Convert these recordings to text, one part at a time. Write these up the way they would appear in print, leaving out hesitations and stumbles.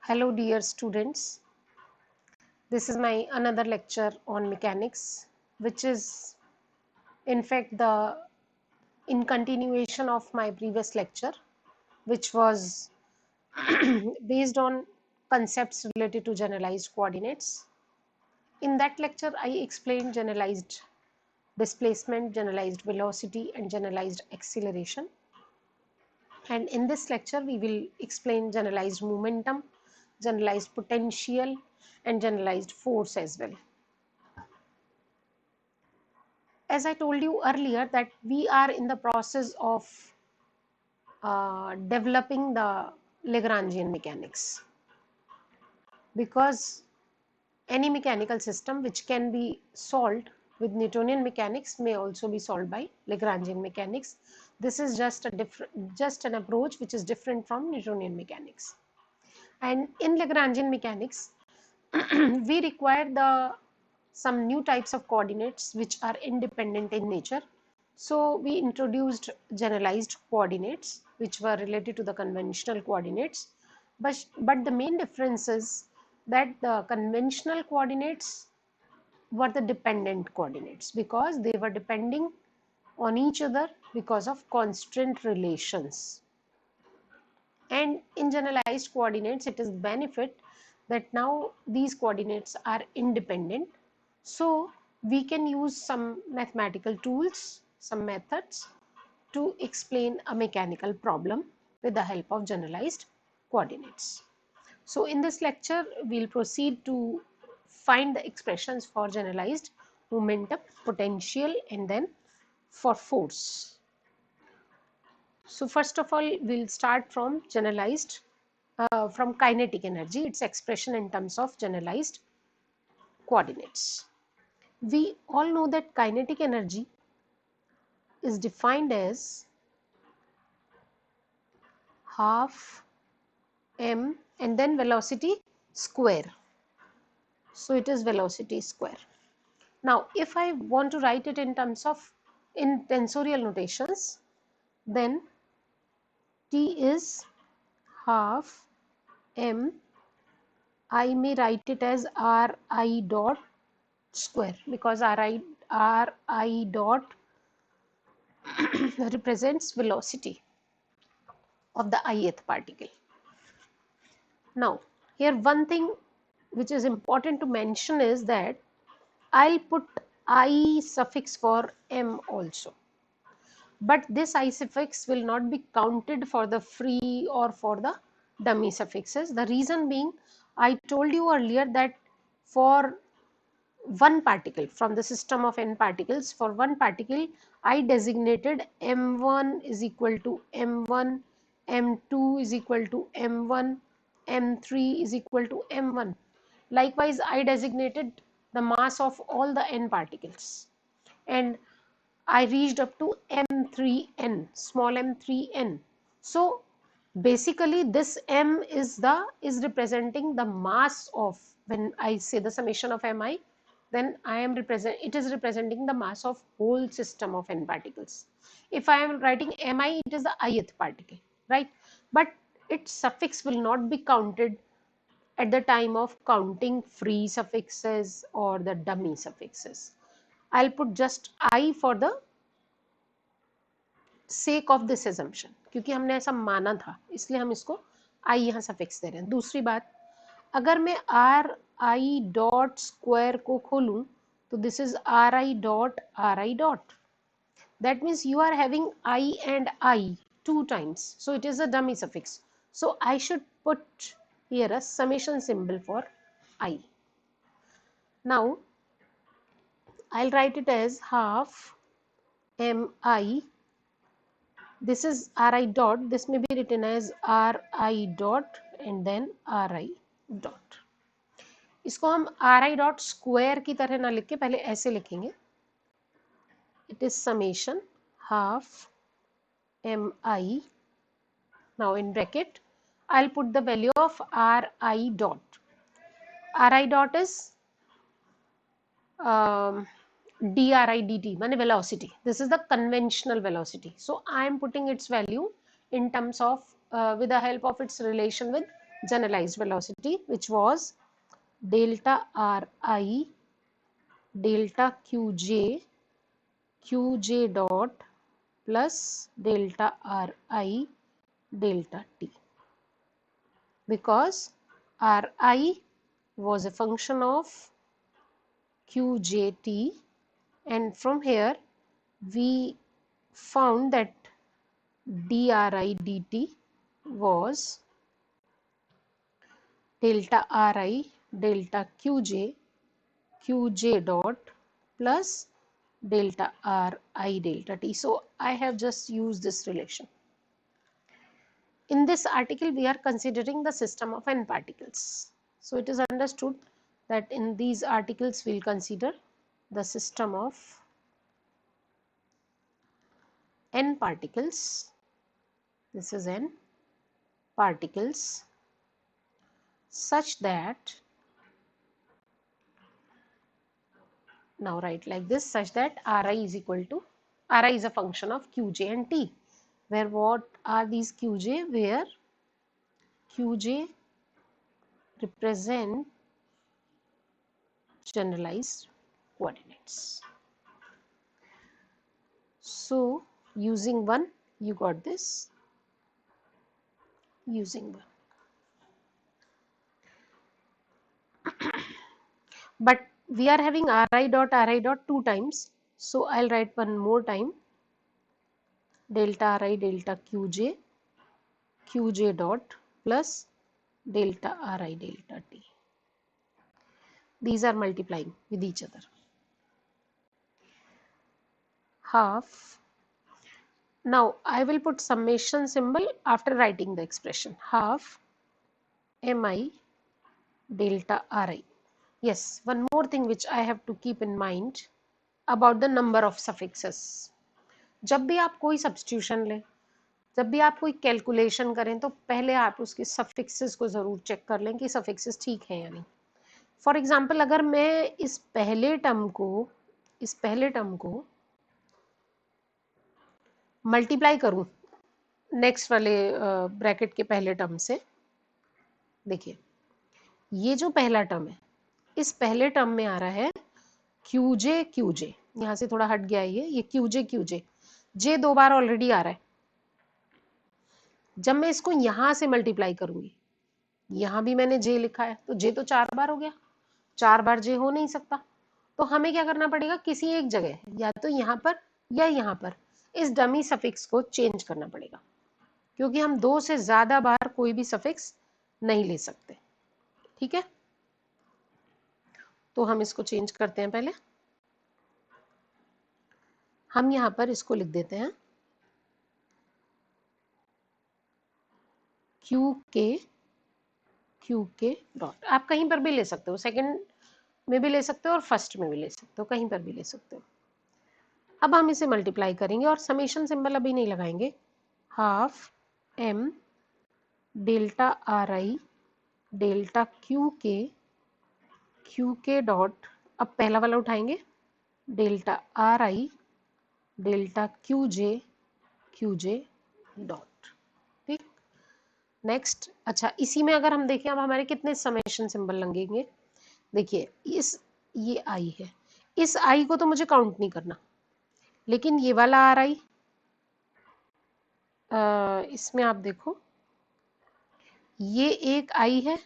Hello dear students, this is my another lecture on mechanics, which is in fact the in continuation of my previous lecture, which was based on concepts related to generalized coordinates. In that lecture I explained generalized displacement, generalized velocity and generalized acceleration, and in this lecture we will explain generalized momentum, generalized potential and generalized force as well. As I told you earlier that we are in the process of developing the Lagrangian mechanics, because any mechanical system which can be solved with Newtonian mechanics may also be solved by Lagrangian mechanics. This is just an approach which is different from Newtonian mechanics. And in Lagrangian mechanics we require some new types of coordinates which are independent in nature. So we introduced generalized coordinates which were related to the conventional coordinates, but the main difference is that the conventional coordinates were the dependent coordinates because they were depending on each other because of constant relations. And in generalized coordinates it is benefit that now these coordinates are independent, so we can use some mathematical tools, some methods to explain a mechanical problem with the help of generalized coordinates. So in this lecture we'll proceed to find the expressions for generalized momentum, potential and then for force. So first of all we'll start from generalized from kinetic energy, its expression in terms of generalized coordinates. We all know that kinetic energy is defined as half m and then velocity square. So it is velocity square. Now if I want to write it in terms of in tensorial notations, then T is half m. I may write it as Ri dot square because Ri dot represents velocity of the ith particle. Now here one thing which is important to mention is that I'll put I suffix for m also, but this I suffix will not be counted for the free or for the dummy suffixes. The reason being, I told you earlier that for one particle from the system of n particles, for one particle I designated m1 is equal to m1, m2 is equal to m1, m3 is equal to m1. Likewise I designated the mass of all the n particles and I reached up to m3n, small m3n. So basically this m is representing the mass of, when I say the summation of mi, then it is representing the mass of whole system of n particles. If I am writing mi, it is the ith particle, right? But its suffix will not be counted at the time of counting free suffixes or the dummy suffixes. I'll put just I for the sake of this assumption, क्योंकि हमने ऐसा माना था इसलिए हम इसको I यहाँ suffix दे रहे हैं. दूसरी बात, अगर मैं आर आई डॉट स्क्वायर को खोलूं तो this is are I dot. That means you are having I and I two times, so it is a dummy suffix. So I should put here a summation symbol for I. Now I'll write it as half mi. This is Ri dot, this may be written as Ri dot and then Ri dot. इसको हम Ri dot square की तरह ना लिख के पहले ऐसे लिखेंगे. It is summation half mi. Now in bracket I'll put the value of Ri dot. Ri dot is dri dt, माने velocity. This is the conventional velocity. So I am putting its value in terms of with the help of its relation with generalized velocity, which was delta Ri delta Qj dot plus delta Ri delta T, because Ri was a function of Qjt, and from here we found that dRi dt was delta Ri delta Qj dot plus delta Ri delta T. So I have just used this relation. In this article we are considering the system of n particles. So it is understood that in these articles we will consider the system of n particles. This is n particles such that, now write like this, such that Ri is equal to, Ri is a function of Qj and T, where what are these Qj, where Qj represent generalized coordinates. So using 1 you got this, using 1. But we are having Ri dot 2 times, so I'll write one more time, delta Ri delta Qj dot plus delta Ri delta T. These are multiplying with each other. Half. Now I will put summation symbol after writing the expression. Half mi delta Ri. Yes, one more thing which I have to keep in mind about the number of suffixes. जब भी आप कोई substitution लें, जब भी आप कोई calculation करें, तो पहले आप उसके सफिक्सेस को जरूर चेक कर लें कि सफिक्सेस ठीक है या नहीं. फॉर एग्जाम्पल, अगर मैं इस पहले टर्म को मल्टीप्लाई करूं नेक्स्ट वाले ब्रैकेट के पहले टर्म से, देखिए ये जो पहला टर्म है, इस पहले टर्म में आ रहा है QJ, यहां से थोड़ा हट गया ये QJ, J 2 बार ऑलरेडी आ रहा है. जब मैं इसको यहां से मल्टीप्लाई करूंगी, यहां भी मैंने J लिखा है, तो J तो 4 बार हो गया, 4 बार J हो नहीं सकता. तो हमें क्या करना पड़ेगा, किसी एक जगह या तो यहां पर या यहां पर इस डमी सफिक्स को चेंज करना पड़ेगा, क्योंकि हम 2 से ज्यादा बार कोई भी सफिक्स नहीं ले सकते. ठीक है, तो हम इसको चेंज करते हैं. पहले हम यहां पर इसको लिख देते हैं QK डॉट. आप कहीं पर भी ले सकते हो, सेकंड में भी ले सकते हो और फर्स्ट में भी ले सकते हो, कहीं पर भी ले सकते हो. अब हम इसे मल्टीप्लाई करेंगे और समेशन सिंबल अभी नहीं लगाएंगे. Half m delta Ri delta QK dot, अब पहला वाला उठाएंगे, delta Ri delta QJ dot. ठीक, नेक्स्ट. अच्छा, इसी में अगर हम देखें अब हमारे कितने समेशन सिंबल लगेंगे. देखिए ये i है, इस i को तो मुझे काउंट नहीं करना, लेकिन ये वाला Ri, इसमें आप देखो ये एक i है,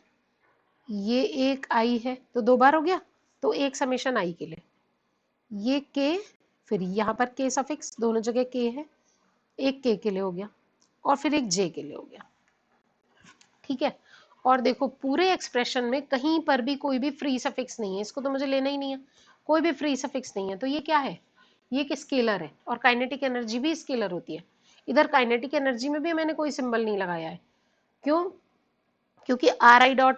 ये एक i है, तो 2 बार हो गया, तो एक समेशन i के लिए. ये k, फिर यहाँ पर k सफिक्स, दोनों जगह k है, एक k के लिए हो गया और फिर एक j के लिए हो गया. ठीक है, और देखो पूरे एक्सप्रेशन में कहीं पर भी कोई भी फ्री सफिक्स नहीं है, इसको तो मुझे लेना ही नहीं है, कोई भी फ्री सफिक्स नहीं है. तो ये क्या है, ये एक स्केलर है, और काइनेटिक एनर्जी भी स्केलर होती है. इधर काइनेटिक एनर्जी में भी मैंने कोई सिंबल नहीं लगाया है. क्यों, क्योंकि Ri डॉट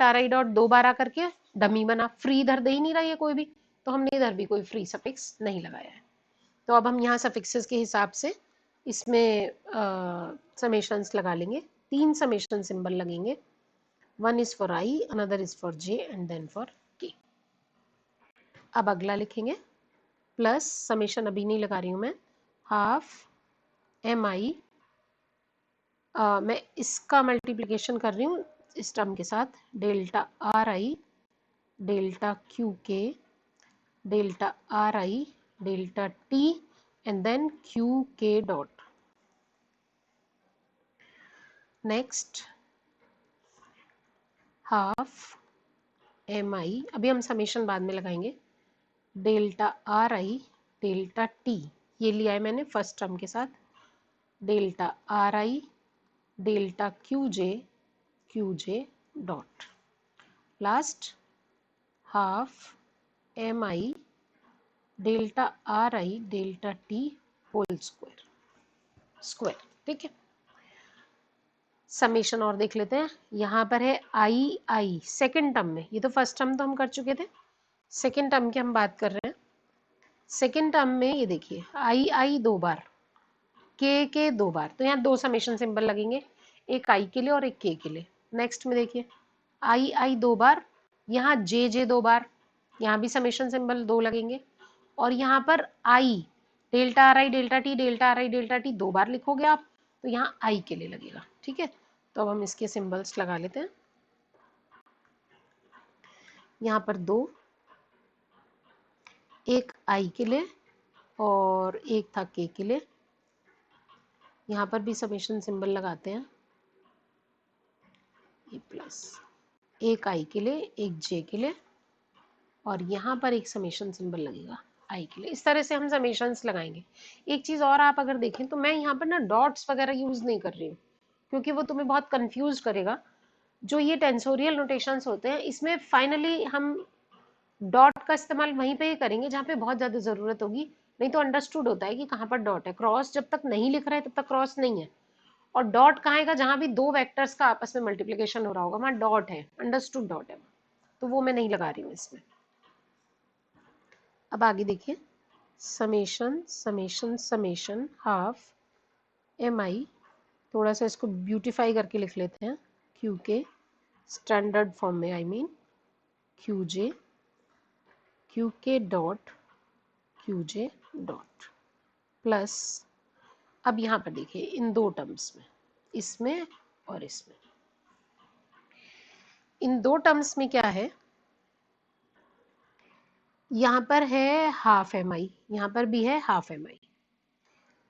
2 बार आकर के डमी बना, फ्री इधर दे ही नहीं रहा है कोई भी, तो हमने इधर भी कोई फ्री सफिक्स नहीं लगाया है. तो अब हम यहाँ सफिक्सेस के हिसाब से इसमें समेशंस लगा लेंगे. 3 समेशन सिंबल लगेंगे. One is for I, another is for J and then for K. अब अगला लिखेंगे, प्लस समेशन अभी नहीं लगा रही हूं मैं, हाफ mi, मैं इसका मल्टीप्लिकेशन कर रही हूँ इस टर्म के साथ delta R I delta Q K delta R I delta T and then Q K dot. Next half M I, अभी हम समेशन बाद में लगाएंगे, delta R I delta T, ये लिया है मैंने फर्स्ट टर्म के साथ, delta R I delta Q J dot. Last half M I delta R I delta T whole square. ठीक है, समेशन और देख लेते हैं. यहाँ पर है आई सेकेंड टर्म में, ये तो फर्स्ट टर्म तो हम कर चुके थे, सेकेंड टर्म की हम बात कर रहे हैं. सेकेंड टर्म में ये देखिए आई दो बार, के दो बार, तो यहाँ दो समेशन सिंबल लगेंगे, एक आई के लिए और एक के लिए. नेक्स्ट में देखिए आई दो बार, यहाँ जे दो बार, यहाँ भी समेशन सिंबल दो लगेंगे. और यहाँ पर I delta R I delta T delta R I delta T दो बार लिखोगे आप, तो यहाँ आई के लिए लगेगा. ठीक है, तो अब हम इसके सिंबल्स लगा लेते हैं. यहाँ पर दो, एक आई के लिए और एक था के लिए. यहाँ पर भी समेशन सिंबल लगाते हैं, ए प्लस, एक आई के लिए एक जे के लिए, और यहाँ पर एक समेशन सिंबल लगेगा आई के लिए. इस तरह से हम समेशंस लगाएंगे. एक चीज और आप अगर देखें तो मैं यहाँ पर ना डॉट्स वगैरह यूज नहीं कर रही हूँ, क्योंकि वो तुम्हें बहुत कंफ्यूज करेगा. जो ये टेंसोरियल नोटेशंस होते हैं इसमें फाइनली हम डॉट का इस्तेमाल वहीं पे ही करेंगे जहाँ पे बहुत ज्यादा जरूरत होगी. नहीं तो अंडरस्टूड होता है कि कहाँ पर डॉट है. क्रॉस जब तक नहीं लिख रहे तब तक क्रॉस नहीं है, और डॉट कहाँ आएगा जहां भी दो वेक्टर्स का आपस में मल्टीप्लिकेशन हो रहा होगा, वहां डॉट है, अंडरस्टूड डॉट है, तो वो मैं नहीं लगा रही हूँ इसमें. अब आगे देखिए, summation summation summation half M I, थोड़ा सा इसको ब्यूटिफाई करके लिख लेते हैं, क्यू के स्टैंडर्ड फॉर्म में, I mean Q K dot plus. अब यहाँ पर देखिए इन दो टर्म्स में, इसमें और इसमें, इन दो टर्म्स में क्या है, यहाँ पर है हाफ एम आई, यहाँ पर भी है हाफ एम आई.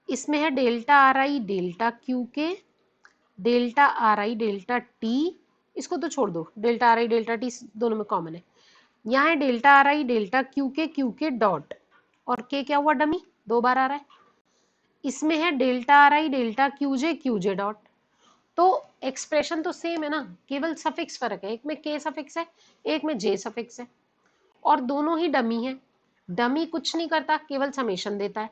इसमें है delta R I delta Q K delta R I delta T, इसको तो छोड़ दो, delta R I delta T दोनों में कॉमन है. यहाँ है delta R I delta Q K dot, और के क्या हुआ, डमी, दो बार आ रहा है. इसमें है delta R I delta Q J dot. तो एक्सप्रेशन तो सेम है ना, केवल सफिक्स फर्क है, एक में के सफिक्स है एक में जे सफिक्स है, और दोनों ही डमी है. डमी कुछ नहीं करता, केवल समेशन देता है,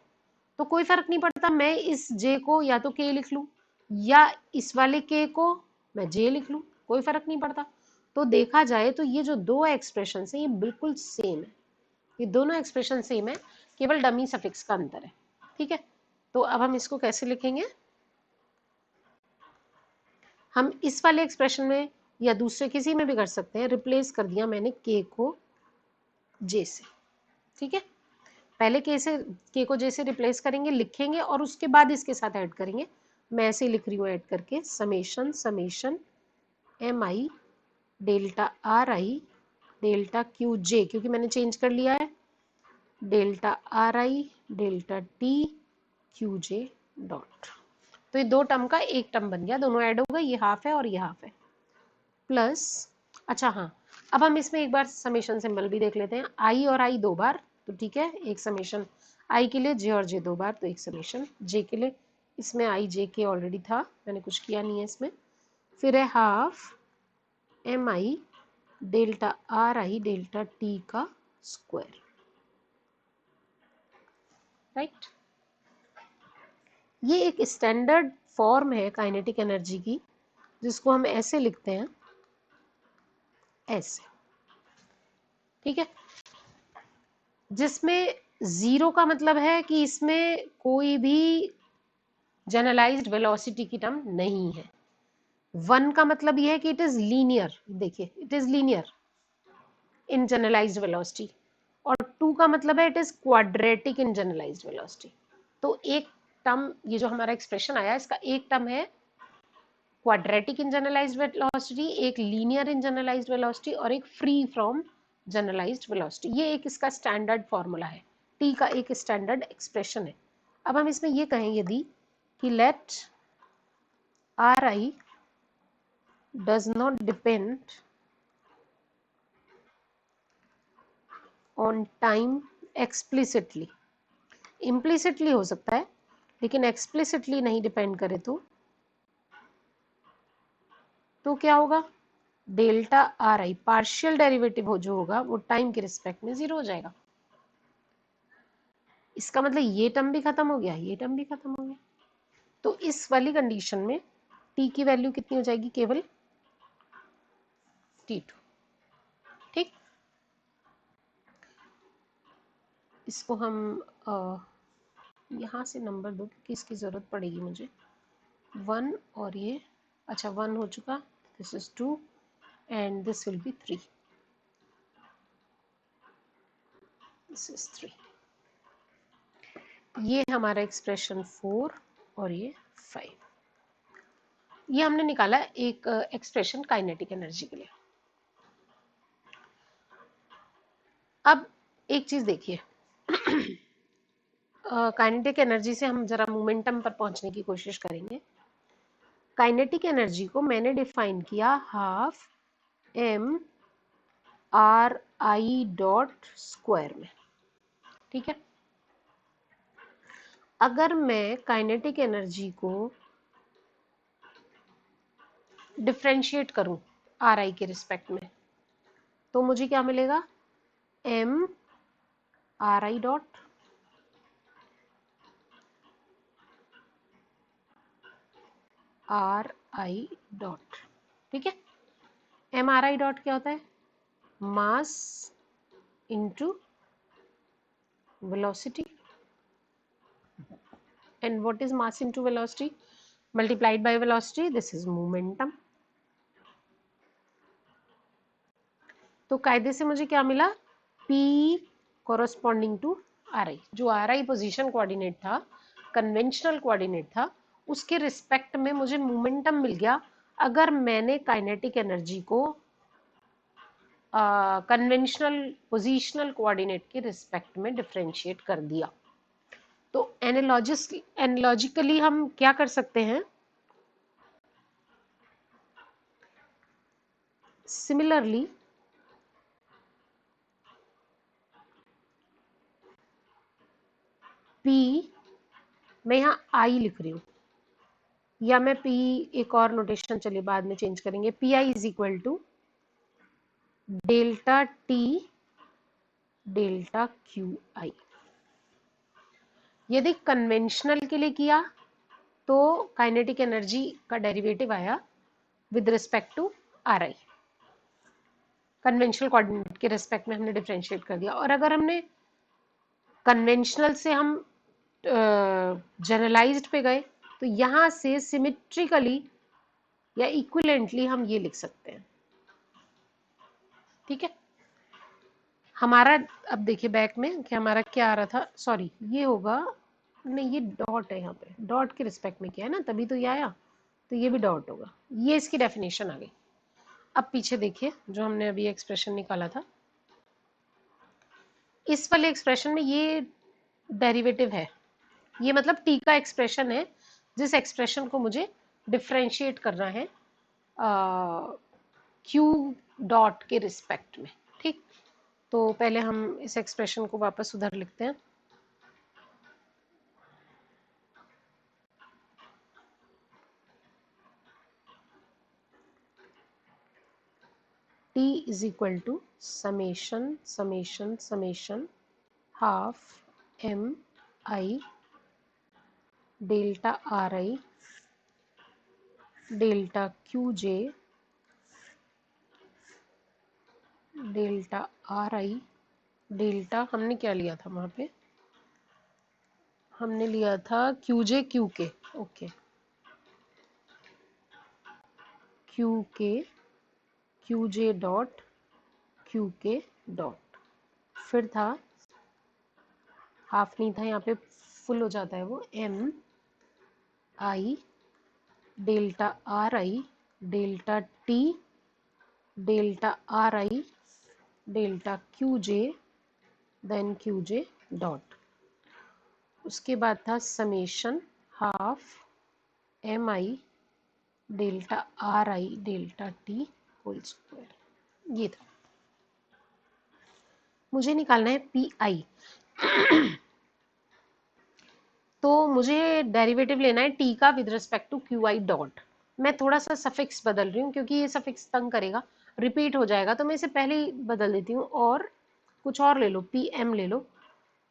तो कोई फर्क नहीं पड़ता. मैं इस जे को या तो के लिख लूं या इस वाले के को मैं जे लिख लूं, कोई फर्क नहीं पड़ता. तो देखा जाए तो ये जो दो एक्सप्रेशन है ये बिल्कुल सेम है, ये दोनों एक्सप्रेशन सेम है, केवल डमी सफिक्स का अंतर है. ठीक है, तो अब हम इसको कैसे लिखेंगे, हम इस वाले एक्सप्रेशन में या दूसरे किसी में भी कर सकते हैं. रिप्लेस कर दिया मैंने के को जे से. ठीक है, पहले के को जे से रिप्लेस करेंगे, लिखेंगे, और उसके बाद इसके साथ ऐड करेंगे. मैं ऐसे लिख रही हूँ ऐड करके, summation summation M I delta R I delta Q J, क्योंकि मैंने चेंज कर लिया है, delta R I delta T Q J dot. तो ये दो टर्म का एक टर्म बन गया, दोनों ऐड हो गए, ये हाफ है और ये हाफ है. प्लस, अच्छा हाँ, अब हम इसमें एक बार समेशन सिंबल भी देख लेते हैं. आई और आई दो बार, तो ठीक है, एक समेशन आई के लिए, जे और जे दो बार, तो एक समेशन जे के लिए. इसमें आई जे के ऑलरेडी था, मैंने कुछ किया नहीं है इसमें. फिर है half M I delta R I delta T का स्क्वायर. राइट, ये एक स्टैंडर्ड फॉर्म है काइनेटिक एनर्जी की, जिसको हम ऐसे लिखते हैं, ऐसे. ठीक है, जिसमें जीरो का मतलब है कि इसमें कोई भी जनरलाइज्ड वेलोसिटी की टर्म नहीं है. वन का मतलब यह है कि इट इज लीनियर, देखिए it is linear in generalized velocity, और टू का मतलब है it is quadratic in generalized velocity. तो एक टर्म, ये जो हमारा एक्सप्रेशन आया इसका एक टर्म है क्वाड्रेटिक इन जनरलाइज्ड वेलोसिटी, एक लीनियर इन जनरलाइज्ड वेलोसिटी और एक फ्री फ्रॉम जनरलाइज्ड वेलोसिटी। ये एक इसका स्टैंडर्ड फॉर्मूला है, टी का एक स्टैंडर्ड एक्सप्रेशन है। अब हम इसमें ये कहें यदि कि let R I does not depend on time explicitly, implicitly हो सकता है लेकिन एक्सप्लिसिटली नहीं डिपेंड करे तो क्या होगा, डेल्टा आर आई पार्शियल डेरिवेटिव हो जो होगा वो टाइम के रिस्पेक्ट में जीरो हो जाएगा। इसका मतलब ये टर्म भी खत्म हो गया, ये टर्म भी खत्म हो गया। तो इस वाली कंडीशन में टी की वैल्यू कितनी हो जाएगी, केवल t2। ठीक, इसको हम यहाँ से नंबर दो क्योंकि इसकी जरूरत पड़ेगी मुझे। 1 और ये, अच्छा 1 हो चुका, this is 2 and this will be 3, this is 3। ये हमारा एक्सप्रेशन 4 और ये 5। ये हमने निकाला एक एक्सप्रेशन काइनेटिक एनर्जी के लिए। अब एक चीज देखिए, काइनेटिक एनर्जी से हम जरा मोमेंटम पर पहुंचने की कोशिश करेंगे। काइनेटिक एनर्जी को मैंने डिफाइन किया half M R I dot square में, ठीक है। अगर मैं काइनेटिक एनर्जी को डिफरेंशिएट करूं आर आई के रिस्पेक्ट में तो मुझे क्या मिलेगा, M R I dot R I dot, ठीक है। एम आर आई डॉट क्या होता है, mass into velocity, and what is mass into velocity multiplied by velocity, this is momentum। तो कायदे से मुझे क्या मिला, P corresponding to RI, जो RI पोजीशन कोऑर्डिनेट था, कन्वेंशनल कोऑर्डिनेट था, उसके रिस्पेक्ट में मुझे मोमेंटम मिल गया अगर मैंने काइनेटिक एनर्जी को कन्वेंशनल पोजीशनल कोऑर्डिनेट के रिस्पेक्ट में डिफरेंशिएट कर दिया। तो एनालॉजिकली हम क्या कर सकते हैं, सिमिलरली P, मैं यहाँ I लिख रही हूँ, या मैं P एक और नोटेशन चलिए बाद में चेंज करेंगे, P I is equal to delta T delta Q I. यदि कन्वेंशनल के लिए किया तो काइनेटिक एनर्जी का डेरिवेटिव आया with respect to R I, conventional coordinate के रिस्पेक्ट में हमने डिफरेंशिएट कर दिया। और अगर हमने कन्वेंशनल से हम जनरलाइज्ड पे गए तो यहां से सिमेट्रिकली या इक्विवेलेंटली हम ये लिख सकते हैं, ठीक है। हमारा अब देखिए बैक में कि हमारा क्या आ रहा था, सॉरी ये होगा, नहीं ये डॉट है, यहाँ पे डॉट के रिस्पेक्ट में किया है ना, तभी तो ये आया, तो ये भी डॉट होगा। ये इसकी डेफिनेशन आ गई। अब पीछे देखिए जो हमने अभी एक्सप्रेशन निकाला था, इस वाले एक्सप्रेशन में ये डेरिवेटिव है, ये मतलब टी का एक्सप्रेशन है जिस एक्सप्रेशन को मुझे डिफरेंशिएट करना है क्यू डॉट के रिस्पेक्ट में, ठीक। तो पहले हम इस एक्सप्रेशन को वापस उधर लिखते हैं, T is equal to summation summation summation half m I delta r I delta q j delta R I delta, हमने क्या लिया था वहां पे, हमने लिया था क्यू जे क्यू के, ओके क्यू के Q J dot Q K dot, फिर था हाफ नहीं था यहाँ पे फुल हो जाता है वो, M I delta R I delta T delta R I delta Q J then Q J dot. उसके बाद था summation half M I delta R I delta T whole square. ये था। मुझे निकालना है पी आई। तो मुझे डेरिवेटिव लेना है टी का with respect to Q I dot. मैं थोड़ा सा सफिक्स बदल रही हूँ क्योंकि ये सफिक्स तंग करेगा, रिपीट हो जाएगा, तो मैं इसे पहले ही बदल देती हूँ और कुछ और ले लो, पी एम ले लो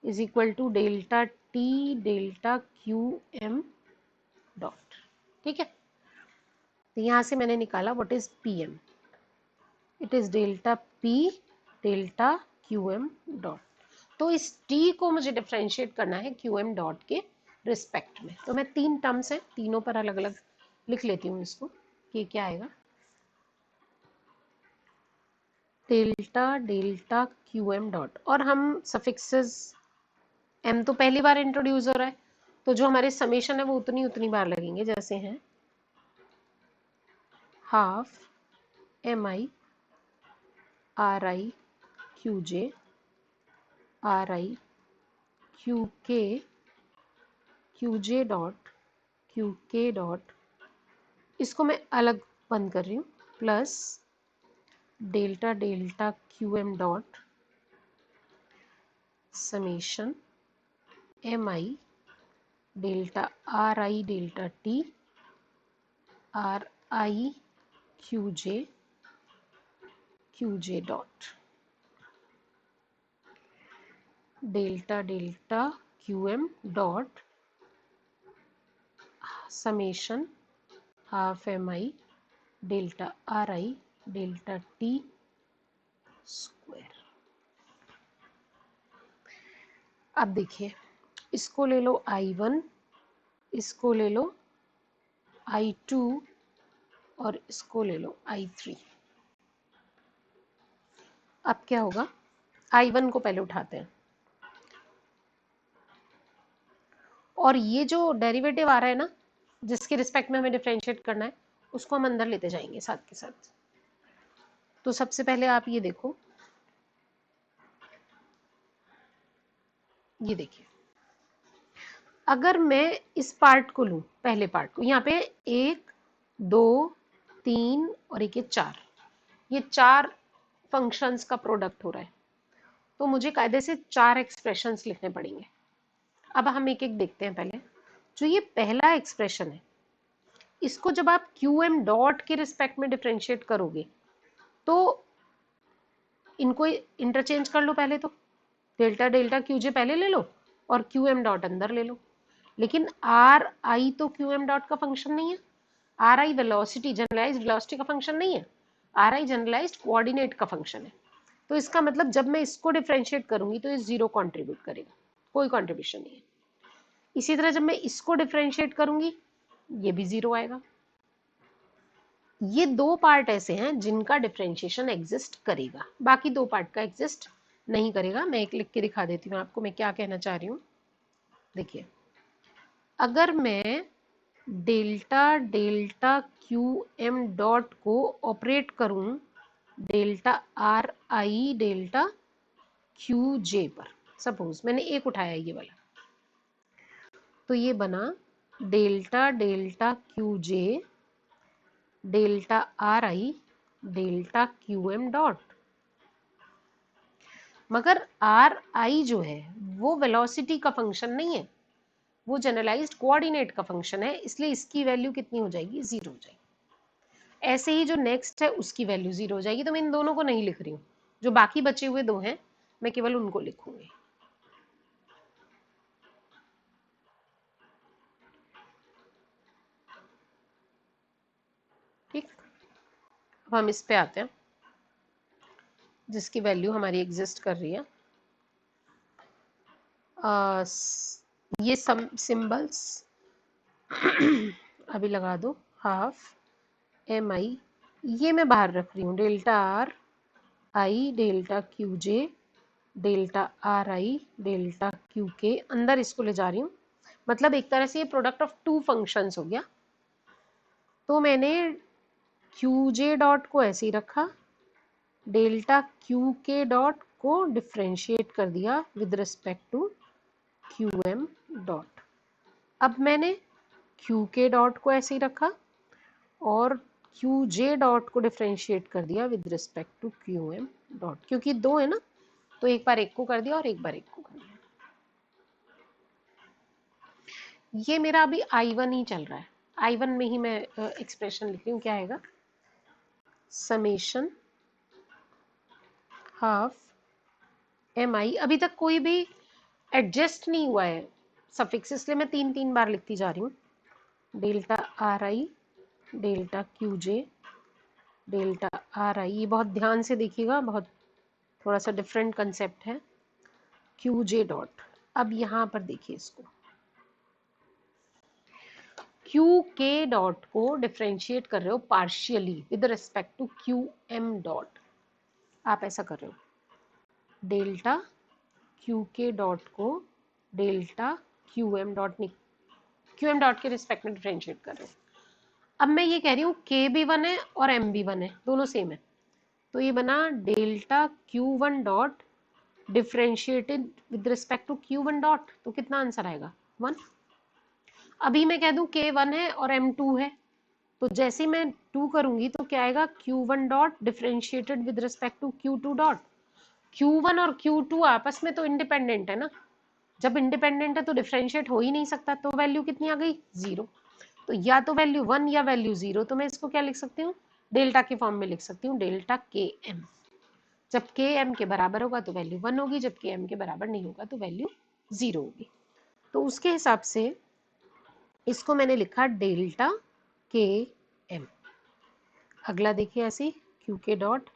is equal to delta T delta Q M dot. ठीक है, तो यहाँ से मैंने निकाला what is P M, it is delta P delta Q M dot. तो इस टी को मुझे डिफ्रेंशिएट करना है क्यू एम डॉट के रिस्पेक्ट में। तो मैं तीन टर्म्स हैं, तीनों पर अलग अलग लिख लेती हूँ इसको कि क्या आएगा। Delta delta Q M dot, और हम सफिक्सेस एम तो पहली बार इंट्रोड्यूस हो रहा है, तो जो हमारे समेशन है वो उतनी उतनी बार लगेंगे जैसे हैं half M I R I Q J R I Q J dot Q K dot, इसको मैं अलग बंद कर रही हूँ, plus delta delta Q M dot summation M I delta R I delta T R I Q J dot delta delta Q M dot summation half M I delta R I delta T square. अब देखिए, इसको ले लो I1, इसको ले लो I2 और इसको ले लो I3। अब क्या होगा, I1 को पहले उठाते हैं और ये जो डेरिवेटिव आ रहा है ना जिसके रिस्पेक्ट में हमें डिफरेंशिएट करना है उसको हम अंदर लेते जाएंगे साथ के साथ। तो सबसे पहले आप ये देखो, ये देखिए, अगर मैं इस पार्ट को लूं, पहले पार्ट को, यहाँ पे 1 2 3 और एक ये 4, ये 4 फंक्शंस का प्रोडक्ट हो रहा है, तो मुझे कायदे से 4 एक्सप्रेशंस लिखने पड़ेंगे। अब हम एक एक देखते हैं। पहले जो ये पहला एक्सप्रेशन है, इसको जब आप क्यू एम डॉट के रिस्पेक्ट में डिफरेंशिएट करोगे तो इनको इंटरचेंज कर लो। पहले तो डेल्टा डेल्टा क्यू जे पहले ले लो और क्यू एम डॉट अंदर ले लो, लेकिन आर आई तो क्यू एम डॉट का फंक्शन नहीं है। R I velocity, generalised velocity का फंक्शन नहीं है, आर आई जनरलाइज्ड कोऑर्डिनेट का फंक्शन है। तो इसका मतलब जब मैं इसको डिफरेंशिएट करूंगी तो ये 0 कंट्रीब्यूट करेगा, कोई कंट्रीब्यूशन नहीं है। इसी तरह जब मैं इसको डिफरेंशिएट करूंगी ये भी 0 आएगा। ये दो पार्ट ऐसे हैं जिनका डिफरेंशिएशन एग्जिस्ट करेगा, बाकी दो पार्ट का एग्जिस्ट नहीं करेगा। मैं एक लिख के दिखा देती हूँ आपको मैं क्या कहना चाह रही हूँ। देखिए, अगर मैं delta delta Q M dot को ऑपरेट करूं delta R I delta Q J पर, सपोज मैंने एक उठाया ये वाला, तो ये बना delta delta Q J delta R I delta Q M dot. मगर आर आई जो है वो वेलोसिटी का फंक्शन नहीं है, वो जनरलाइज्ड कोऑर्डिनेट का फंक्शन है, इसलिए इसकी वैल्यू कितनी हो जाएगी, 0 हो जाएगी। ऐसे ही जो नेक्स्ट है उसकी वैल्यू 0 हो जाएगी। तो मैं इन दोनों को नहीं लिख रही हूँ, जो बाकी बचे हुए दो हैं मैं केवल उनको लिखूंगी। ठीक, अब हम इस पे आते हैं जिसकी वैल्यू हमारी एग्जिस्ट कर रही है। ये सम सिंबल्स अभी लगा दो, हाफ एम आई, ये मैं बाहर रख रही हूँ, delta R I delta Q J delta R I delta Q के, अंदर इसको ले जा रही हूँ। मतलब एक तरह से ये प्रोडक्ट ऑफ टू फंक्शंस हो गया। तो मैंने क्यू जे डॉट को ऐसे ही रखा, डेल्टा क्यू के डॉट को डिफ्रेंशिएट कर दिया with respect to Q M dot. अब मैंने क्यू के डॉट को ऐसे ही रखा और क्यू जे डॉट को डिफ्रेंशिएट कर दिया with respect to Q M dot, क्योंकि दो है ना, तो एक बार एक को कर दिया और एक बार एक को कर दिया। ये मेरा अभी I1 ही चल रहा है, I1 में ही मैं एक्सप्रेशन लिख रही हूँ। क्या आएगा, समेशन हाफ एम आई, अभी तक कोई भी एडजस्ट नहीं हुआ है सफिक्स, इसलिए मैं 3 बार लिखती जा रही हूँ। Delta R I, delta Q J, delta R आई, ये बहुत ध्यान से देखिएगा, बहुत थोड़ा सा डिफरेंट कंसेप्ट है। क्यू जे डॉट, अब यहाँ पर देखिए इसको, क्यू के डॉट को डिफ्रेंशिएट कर रहे हो partially with respect to Q M dot. आप ऐसा कर रहे हो, डेल्टा क्यू के डॉट को डेल्टा क्यू एम डॉट के रिस्पेक्ट में डिफ्रेंशिएट कर रहे हो। अब मैं ये कह रही हूँ के भी 1 है और एम भी 1 है, दोनों सेम है, तो ये बना delta Q one dot differentiated with respect to Q one dot, तो कितना आंसर आएगा, 1। अभी मैं कह दूं के 1 है और एम 2 है, तो जैसे मैं 2 करूंगी तो क्या आएगा, Q one dot differentiated with respect to Q two dot. Q1 और Q2 आपस में तो इंडिपेंडेंट है ना, जब इंडिपेंडेंट है तो डिफरेंशिएट हो ही नहीं सकता, तो वैल्यू कितनी आ गई, 0। तो या तो वैल्यू 1 या वैल्यू 0, तो मैं इसको क्या लिख सकती हूँ, डेल्टा के फॉर्म में लिख सकती हूँ, डेल्टा के एम। जब के एम के बराबर होगा तो वैल्यू 1 होगी, जब के एम के बराबर नहीं होगा तो वैल्यू 0 होगी। तो उसके हिसाब से इसको मैंने लिखा डेल्टा के एम। अगला देखिए ऐसे क्यू के डॉट,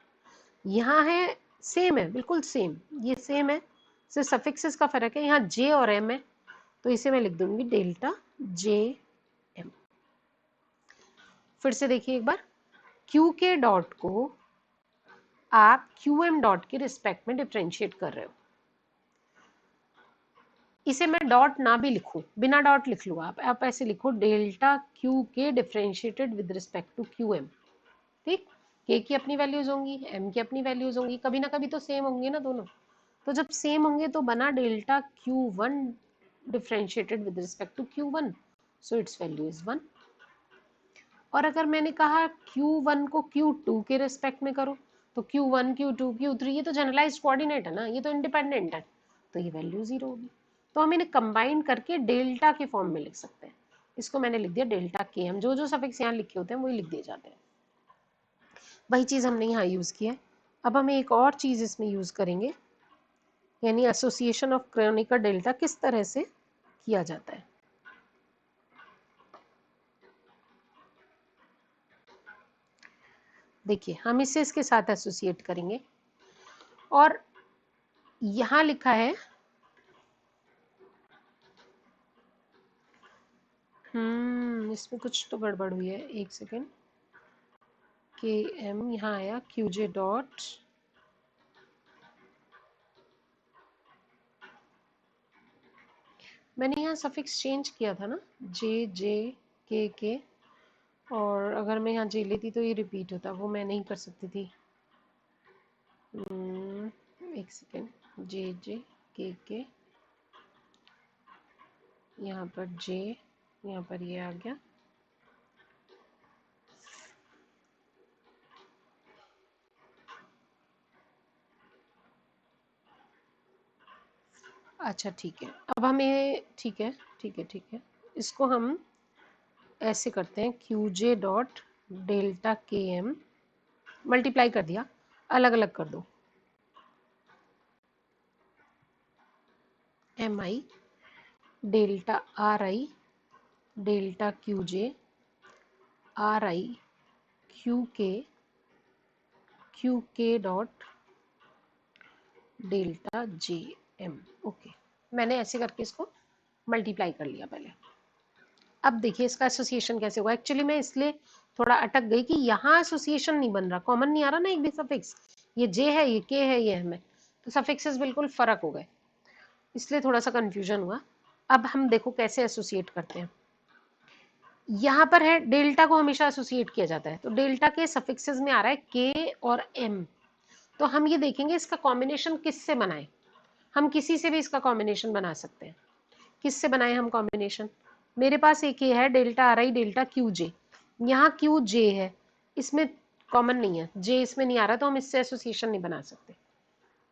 यहाँ है सेम है, बिल्कुल सेम, ये सेम है, सिर्फ सफिक्सेस का फर्क है, यहाँ जे और एम है, तो इसे मैं लिख दूंगी डेल्टा जे एम। फिर से देखिए एक बार, क्यू के डॉट को आप क्यू एम डॉट के रिस्पेक्ट में डिफ्रेंशिएट कर रहे हो, इसे मैं डॉट ना भी लिखूं, बिना डॉट लिख लूँ, आप ऐसे लिखो, delta Q K differentiated with respect to Q M. ठीक, के की अपनी वैल्यूज होंगी, एम की अपनी वैल्यूज होंगी, कभी ना कभी तो सेम होंगे ना दोनों, तो जब सेम होंगे तो बना delta Q one differentiated with respect to Q one, so its value is 1। और अगर मैंने कहा Q1 को Q2 के रिस्पेक्ट में करो, तो Q1 Q2 Q3 ये तो जनरलाइज्ड कोऑर्डिनेट है ना, ये तो इंडिपेंडेंट है, तो ये वैल्यू 0 होगी। तो हम इन्हें कंबाइन करके डेल्टा के फॉर्म में लिख सकते हैं, इसको मैंने लिख दिया डेल्टा के एम, जो जो सफिक्स यहाँ लिखे होते हैं वही लिख दिए जाते हैं, वही चीज़ हमने यहाँ यूज़ किया है। अब हम एक और चीज़ इसमें यूज़ करेंगे, यानी एसोसिएशन ऑफ क्रोनिकर डेल्टा किस तरह से किया जाता है। देखिए हम इसे इसके साथ एसोसिएट करेंगे, और यहाँ लिखा है इसमें कुछ तो गड़बड़ हुई है, एक सेकेंड, के एम यहाँ आया क्यू जे डॉट, मैंने यहाँ सफिक्स चेंज किया था ना, जे जे के, और अगर मैं यहाँ जे लेती तो ये रिपीट होता, वो मैं नहीं कर सकती थी। एक सेकेंड, जे जे के यहाँ पर जे, यहाँ पर ये आ गया, अच्छा ठीक है, अब हमें ठीक है ठीक है ठीक है, इसको हम ऐसे करते हैं, Q J dot delta K M multiply कर दिया, अलग अलग कर दो, M I delta R I delta Q J R I Q K dot delta J M. Okay, मैंने ऐसे करके इसको मल्टीप्लाई कर लिया पहले। अब देखिए इसका एसोसिएशन कैसे होगा, एक्चुअली मैं इसलिए थोड़ा अटक गई कि यहाँ एसोसिएशन नहीं बन रहा, कॉमन नहीं आ रहा ना एक भी सफिक्स, ये जे है, ये के है, ये एम है, तो सफिक्सेस बिल्कुल फर्क हो गए, इसलिए थोड़ा सा कंफ्यूजन हुआ। अब हम देखो कैसे एसोसिएट करते हैं। यहाँ पर है डेल्टा को हमेशा एसोसिएट किया जाता है, तो डेल्टा के सफिक्सेस में आ रहा है के और एम। तो हम ये देखेंगे इसका कॉम्बिनेशन किससे बनाए। हम किसी से भी इसका कॉम्बिनेशन बना सकते हैं। किससे बनाए हम कॉम्बिनेशन? मेरे पास एक ये है delta R I delta Q J, यहाँ क्यू जे है, इसमें कॉमन नहीं है, जे इसमें नहीं आ रहा, तो हम इससे एसोसिएशन नहीं बना सकते।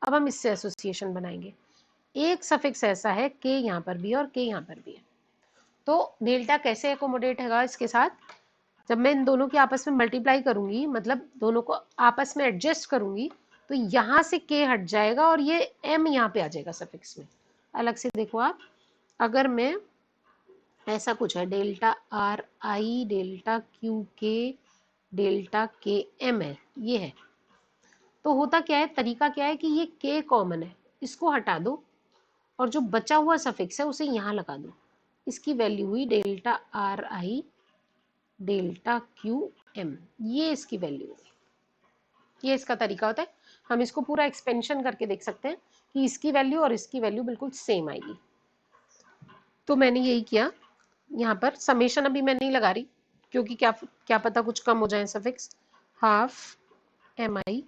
अब हम इससे एसोसिएशन बनाएंगे। एक सफिक्स ऐसा है के यहाँ पर भी और के यहाँ पर भी है, तो डेल्टा कैसे एकोमोडेट होगा इसके साथ? जब मैं इन दोनों की आपस में मल्टीप्लाई करूंगी, मतलब दोनों को आपस में एडजस्ट करूंगी, तो यहाँ से के हट जाएगा और ये एम यहाँ पे आ जाएगा सफिक्स में। अलग से देखो आप, अगर मैं ऐसा कुछ है delta R I delta Q K delta K M है, ये है, तो होता क्या है, तरीका क्या है कि ये के कॉमन है, इसको हटा दो और जो बचा हुआ सफिक्स है उसे यहाँ लगा दो। इसकी वैल्यू हुई delta R I delta Q M, ये इसकी वैल्यू हुई। ये इसका तरीका होता है। हम इसको पूरा एक्सपेंशन करके देख सकते हैं कि इसकी वैल्यू और इसकी वैल्यू बिल्कुल सेम आएगी। तो मैंने यही किया। यहाँ पर समेशन अभी मैं नहीं लगा रही, क्योंकि क्या क्या पता कुछ कम हो जाए suffix. Half M I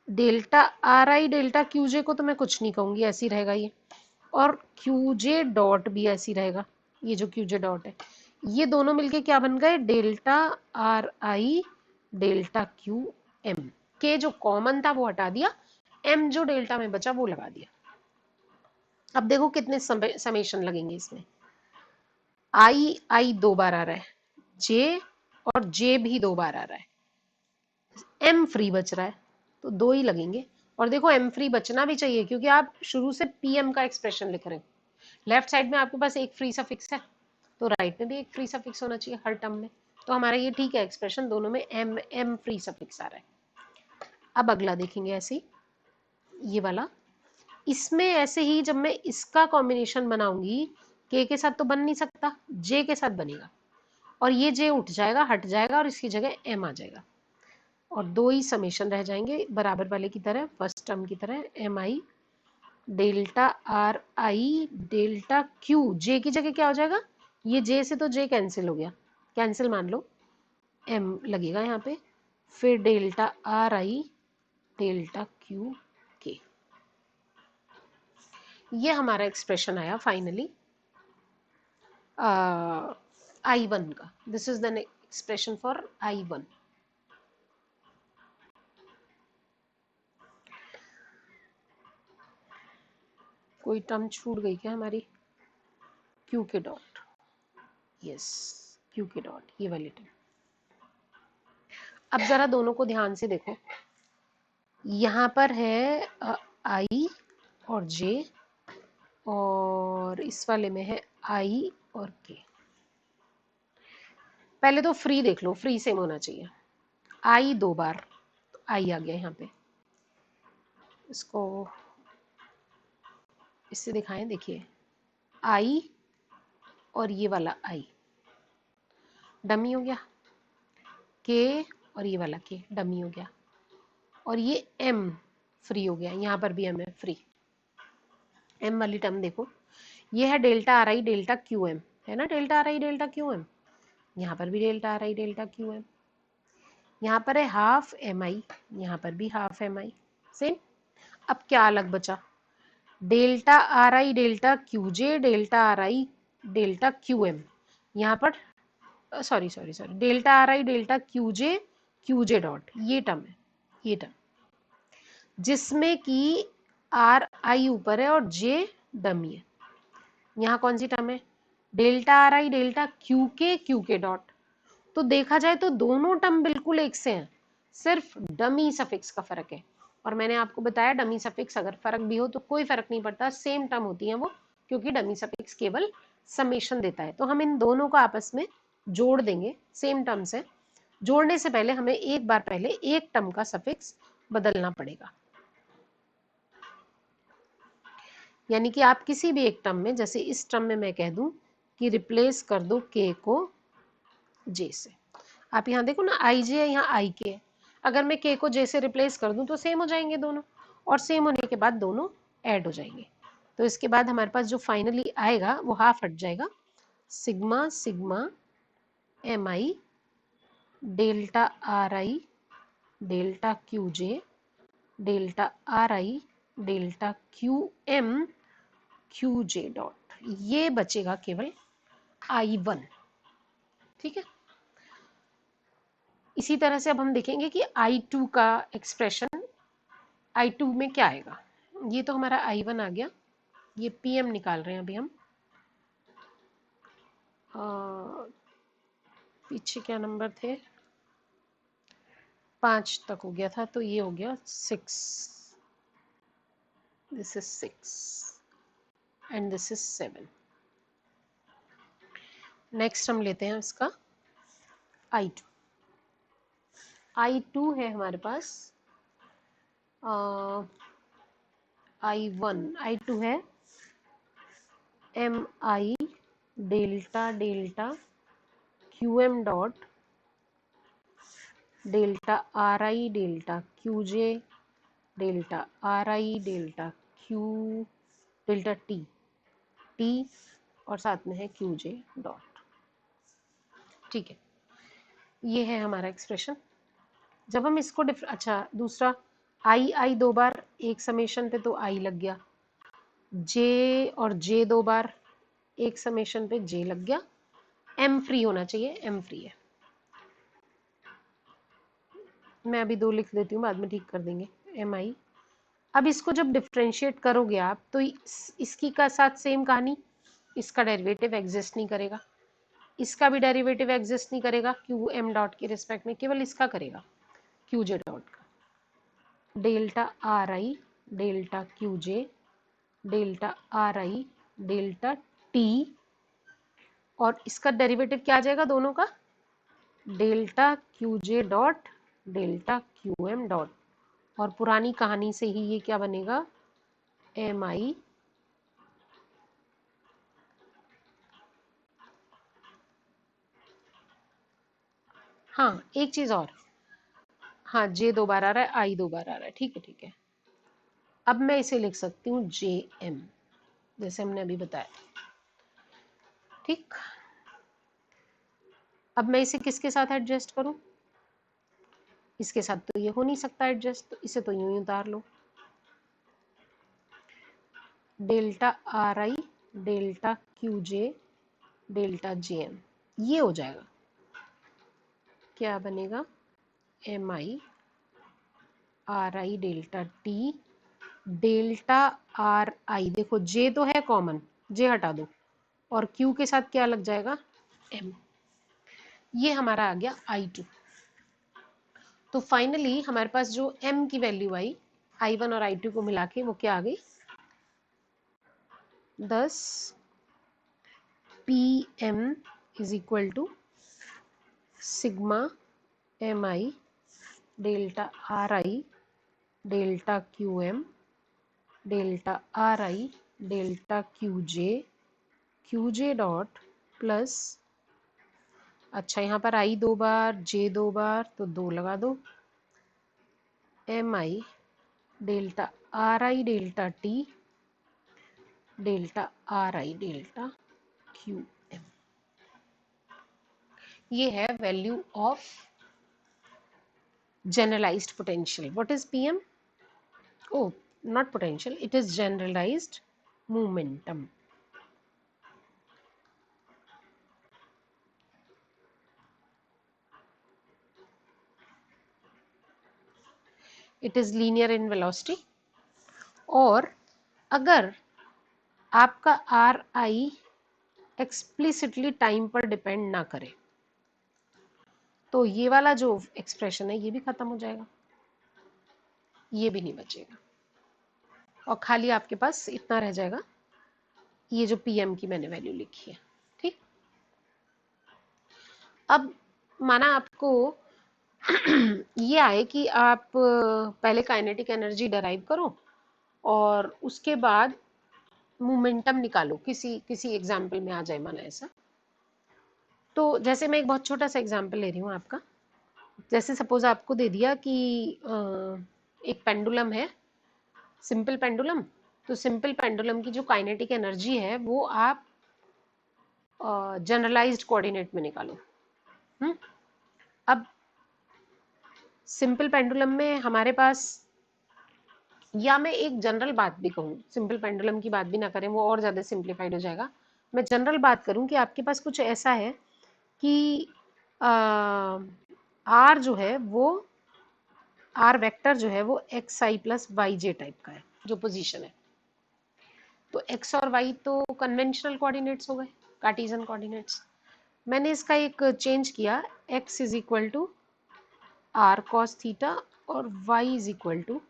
delta R I delta Q J को तो मैं कुछ नहीं कहूंगी, ऐसी रहेगा ये, और क्यूजे डॉट भी ऐसी रहेगा। ये जो क्यूजे डॉट है, ये दोनों मिलके क्या बन गए, delta R I delta Q M. के जो कॉमन था वो हटा दिया, एम जो डेल्टा में बचा वो लगा दिया। अब देखो कितने समेशन लगेंगे इसमें। आई आई दो बार आ रहा है, जे और जे भी दो बार आ रहा है, एम फ्री बच रहा है, तो दो ही लगेंगे। और देखो एम फ्री बचना भी चाहिए, क्योंकि आप शुरू से पीएम का एक्सप्रेशन लिख रहे हैं। लेफ्ट साइड में आपके पास एक फ्री सफिक्स है, तो राइट में भी एक फ्री सफिक्स होना चाहिए हर टर्म में। तो हमारा ये ठीक है, एक्सप्रेशन दोनों में एम एम फ्री सफिक्स आ रहा है। अब अगला देखेंगे ऐसे, ये वाला, इसमें ऐसे ही जब मैं इसका कॉम्बिनेशन बनाऊंगी, के साथ तो बन नहीं सकता, जे के साथ बनेगा, और ये जे उठ जाएगा, हट जाएगा, और इसकी जगह एम आ जाएगा, और दो ही समेशन रह जाएंगे बराबर वाले की तरह, फर्स्ट टर्म की तरह, M I delta R I delta Q, J की जगह क्या हो जाएगा, ये जे से तो जे कैंसिल हो गया, कैंसिल मान लो, एम लगेगा यहाँ पे, फिर delta R I delta Q के। ये हमारा एक्सप्रेशन आया फाइनली I1 का। This is the expression for I1। कोई टर्म छूट गई क्या हमारी? Q K dot, yes, Q K dot, ये वाली टर्म। अब जरा दोनों को ध्यान से देखो, यहाँ पर है आई और जे, और इस वाले में है आई और के। पहले तो फ्री देख लो, फ्री सेम होना चाहिए। आई दो बार, तो आई आ गया यहाँ पे, इसको इससे दिखाएं, देखिए आई और ये वाला आई डमी हो गया, के और ये वाला के डमी हो गया, और ये एम फ्री हो गया, यहाँ पर भी एम है फ्री। एम वाली टर्म देखो, ये है delta R I delta Q M, है ना, delta R I delta Q M, यहाँ पर भी delta R I delta Q M, यहाँ पर है हाफ एम आई, यहाँ पर भी हाफ एम आई, सेम। अब क्या अलग बचा, delta R I delta Q J delta R I delta Q M, यहाँ पर sorry sorry sorry, delta R I delta Q J dot, ये टर्म है, ये टर्म जिसमें कि आर आई ऊपर है और जे डमी है। यहाँ कौन सी टर्म है, delta R I delta Q K dot. तो देखा जाए तो दोनों टर्म बिल्कुल एक से हैं, सिर्फ डमी सफिक्स का फर्क है। और मैंने आपको बताया डमी सफिक्स अगर फर्क भी हो तो कोई फर्क नहीं पड़ता, सेम टर्म होती है वो, क्योंकि डमी सफिक्स केवल समेशन देता है। तो हम इन दोनों को आपस में जोड़ देंगे सेम टर्म से। जोड़ने से पहले हमें एक बार पहले एक टर्म का सफिक्स बदलना पड़ेगा, यानी कि आप किसी भी एक टर्म में, जैसे इस टर्म में मैं कह दूं कि रिप्लेस कर दो के को जे से। आप यहाँ देखो ना, आई जे है, यहाँ आई के है, अगर मैं के को जे से रिप्लेस कर दूं तो सेम हो जाएंगे दोनों, और सेम होने के बाद दोनों ऐड हो जाएंगे। तो इसके बाद हमारे पास जो फाइनली आएगा वो हाफ हट जाएगा, sigma sigma M I delta R I delta Q J delta R I delta Q M Q J dot, ये बचेगा केवल I1। ठीक है, इसी तरह से अब हम देखेंगे कि I2 का एक्सप्रेशन, I2 में क्या आएगा। ये तो हमारा I1 आ गया, ये PM निकाल रहे हैं अभी हम। पीछे क्या नंबर थे, 5 तक हो गया था, तो ये हो गया 6, this is 6 and this is 7। Next हम लेते हैं इसका I2। I2 है हमारे पास I1, I2 है M I delta delta Q M dot delta R I delta Q J delta R I delta Q delta T T और साथ में है क्यू जे डॉट। ठीक है, ये है हमारा एक्सप्रेशन। जब हम इसको अच्छा दूसरा, आई दो बार एक समेशन पे तो आई लग गया, जे और जे दो बार एक समेशन पे जे लग गया, एम फ्री होना चाहिए, एम फ्री है। मैं अभी 2 लिख देती हूँ, बाद में ठीक कर देंगे, एम आई। अब इसको जब डिफ्रेंशिएट करोगे आप तो इसकी का साथ सेम कहानी, इसका डेरिवेटिव एग्जिस्ट नहीं करेगा, इसका भी डेरिवेटिव एग्जिस्ट नहीं करेगा क्यू एम डॉट के रिस्पेक्ट में, केवल इसका करेगा क्यू जे डॉट का। Delta R I delta Q J delta R I delta T, और इसका डेरिवेटिव क्या आ जाएगा दोनों का, delta Q J dot delta Q M dot, और पुरानी कहानी से ही ये क्या बनेगा, एम आई हाँ एक चीज और, हाँ जे 2 बार आ रहा है, आई 2 बार आ रहा है, ठीक है ठीक है। अब मैं इसे लिख सकती हूँ जे एम, जैसे हमने अभी बताया। ठीक, अब मैं इसे किसके साथ एडजस्ट करूं, इसके साथ तो ये हो नहीं सकता एडजस्ट, तो इसे तो यूं ही उतार लो, delta R I delta Q J delta J M, ये हो जाएगा, क्या बनेगा, M I R I delta T delta R I, देखो जे तो है कॉमन, जे हटा दो, और क्यू के साथ क्या लग जाएगा, एम। ये हमारा आ गया I2। तो फाइनली हमारे पास जो m की वैल्यू आई I1 और I2 को मिला के, वो क्या आ गई, 10 PM is equal to sigma M I delta R I delta Q M delta R I delta Q J dot plus, अच्छा यहाँ पर आई 2 बार जे 2 बार तो 2 लगा दो, M I delta R I delta T delta R I delta Q M. ये है value of generalized potential. What is PM? Oh, not potential, it is generalized momentum. It is linear in velocity। और अगर आपका are I explicitly time पर depend ना करे तो ये वाला जो एक्सप्रेशन है ये भी खत्म हो जाएगा, ये भी नहीं बचेगा, और खाली आपके पास इतना रह जाएगा, ये जो PM की मैंने वैल्यू लिखी है। ठीक, अब माना आपको ये आए कि आप पहले काइनेटिक एनर्जी डराइव करो और उसके बाद मोमेंटम निकालो, किसी किसी एग्जाम्पल में आ जाए माना ऐसा। तो जैसे मैं एक बहुत छोटा सा एग्जाम्पल ले रही हूँ आपका, जैसे सपोज आपको दे दिया कि एक पेंडुलम है, सिंपल पेंडुलम, तो सिंपल पेंडुलम की जो काइनेटिक एनर्जी है वो आप जनरलाइज्ड कोऑर्डिनेट में निकालो। अब सिंपल पेंडुलम में हमारे पास, या मैं एक जनरल बात भी कहूँ, सिंपल पेंडुलम की बात भी ना करें, वो और ज़्यादा सिंप्लीफाइड हो जाएगा। मैं जनरल बात करूँ कि आपके पास कुछ ऐसा है कि आर जो है वो, आर वेक्टर जो है वो एक्स आई प्लस वाई जे टाइप का है, जो पोजीशन है। तो एक्स और वाई तो कन्वेंशनल कोऑर्डिनेट्स हो गए, कार्टेशियन कोऑर्डिनेट्स। मैंने इसका एक चेंज किया, X is equal to R cos theta और Y is equal to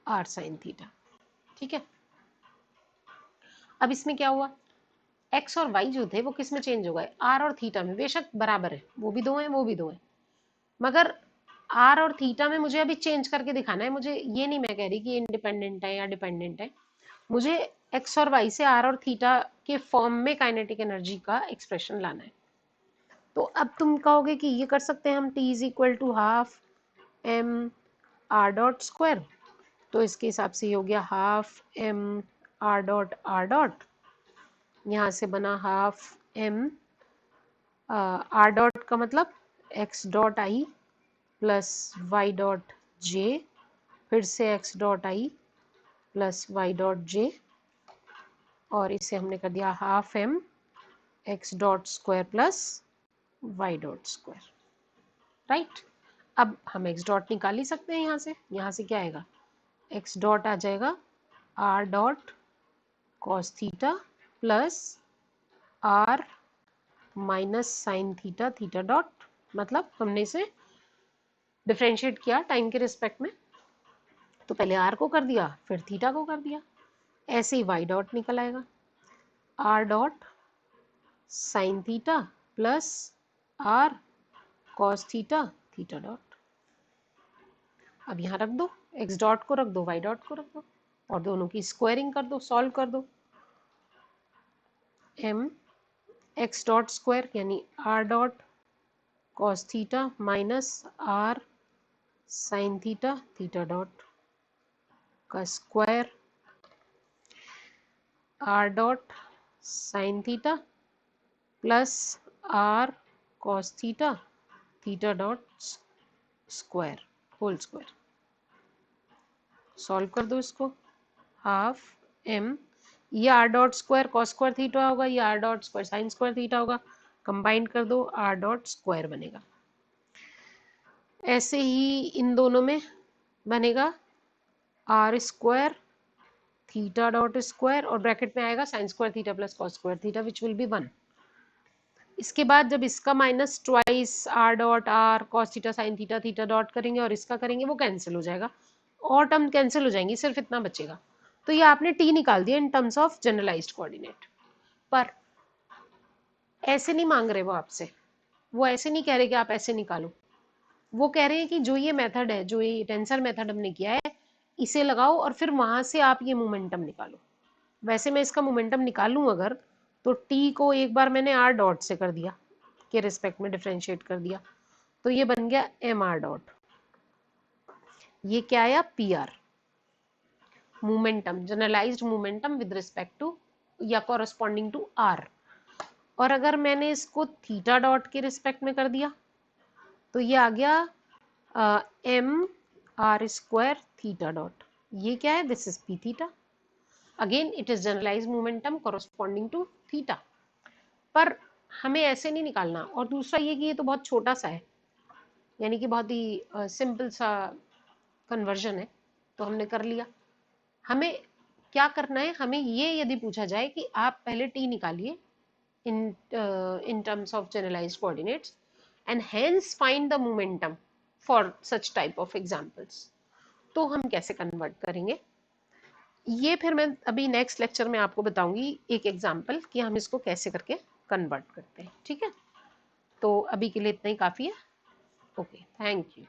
R sine theta. ठीक है, अब इसमें क्या हुआ, एक्स और वाई जो थे वो किस में चेंज हो गए, आर और थीटा में। बेशक बराबर है, वो भी दो हैं वो भी दो हैं, मगर आर और थीटा में मुझे अभी चेंज करके दिखाना है। मुझे ये नहीं मैं कह रही कि इंडिपेंडेंट है या डिपेंडेंट है, मुझे एक्स और वाई से आर और थीटा के फॉर्म में काइनेटिक एनर्जी का एक्सप्रेशन लाना है। तो अब तुम कहोगे कि ये कर सकते हैं हम, T is equal to half M R dot square. तो इसके हिसाब से ये हो गया हाफ एम आर डॉट, यहाँ से बना हाफ एम आर डॉट का मतलब X dot I plus Y dot J, फिर से X dot I plus Y dot J, और इसे हमने कर दिया half M X dot square plus Y dot square. Right, अब हम एक्स डॉट निकाल ही सकते हैं यहाँ से क्या आएगा, एक्स डॉट आ जाएगा R dot cos theta plus R minus sine theta theta dot, मतलब हमने इसे डिफरेंशिएट किया टाइम के रिस्पेक्ट में, तो पहले आर को कर दिया फिर थीटा को कर दिया, ऐसे ही वाई डॉट निकल आएगा r dot sine theta plus are cos theta theta dot. अब यहाँ रख दो, एक्स डॉट को रख दो वाई डॉट को रख दो और दोनों की स्क्वायरिंग कर दो, सॉल्व कर दो। एम एक्स डॉट स्क्वायर यानी R dot cos theta minus R sine theta theta dot का square, R dot sine theta plus are cos theta theta dot square whole square. Solve कर दो इसको, half M, ये R dot square cos square theta होगा, ये R dot square sine square theta होगा, combine कर दो आर डॉट स्क्वायर बनेगा। ऐसे ही इन दोनों में बनेगा r square theta dot square और ब्रैकेट में आएगा sine square theta plus cos square theta which will be 1। इसके बाद जब इसका minus twice r dot r cos theta sine theta theta dot करेंगे और इसका करेंगे, वो कैंसिल हो जाएगा और टर्म कैंसिल हो जाएंगी, सिर्फ इतना बचेगा। तो ये आपने टी निकाल दिया in terms of generalised coordinate. पर ऐसे नहीं मांग रहे वो आपसे, वो ऐसे नहीं कह रहे कि आप ऐसे निकालो, वो कह रहे हैं कि जो ये मेथड है, जो ये टेंसर मेथड हमने किया है, इसे लगाओ और फिर वहां से आप ये मोमेंटम निकालो। वैसे मैं इसका मोमेंटम निकालूं अगर, तो टी को एक बार मैंने आर डॉट से कर दिया, के रिस्पेक्ट में डिफरेंशिएट कर दिया, तो ये बन गया एम आर डॉट। ये क्या आया, p r, momentum, generalised momentum with respect to या कॉरस्पॉन्डिंग टू आर। और अगर मैंने इसको थीटा डॉट के रिस्पेक्ट में कर दिया तो ये आ गया m r square theta dot. ये क्या है, this is p theta, again it is generalised momentum corresponding to theta. पर हमें ऐसे नहीं निकालना। और दूसरा ये कि ये तो बहुत छोटा सा है, यानी कि बहुत ही सिंपल सा कन्वर्जन है, तो हमने कर लिया। हमें क्या करना है, हमें ये यदि पूछा जाए कि आप पहले टी निकालिए in terms of generalized coordinates and hence find the momentum for such type of examples, तो हम कैसे कन्वर्ट करेंगे, ये फिर मैं अभी नेक्स्ट लेक्चर में आपको बताऊंगी एक एग्जांपल कि हम इसको कैसे करके कन्वर्ट करते हैं। ठीक है, तो अभी के लिए इतना ही काफ़ी है। Okay, thank you.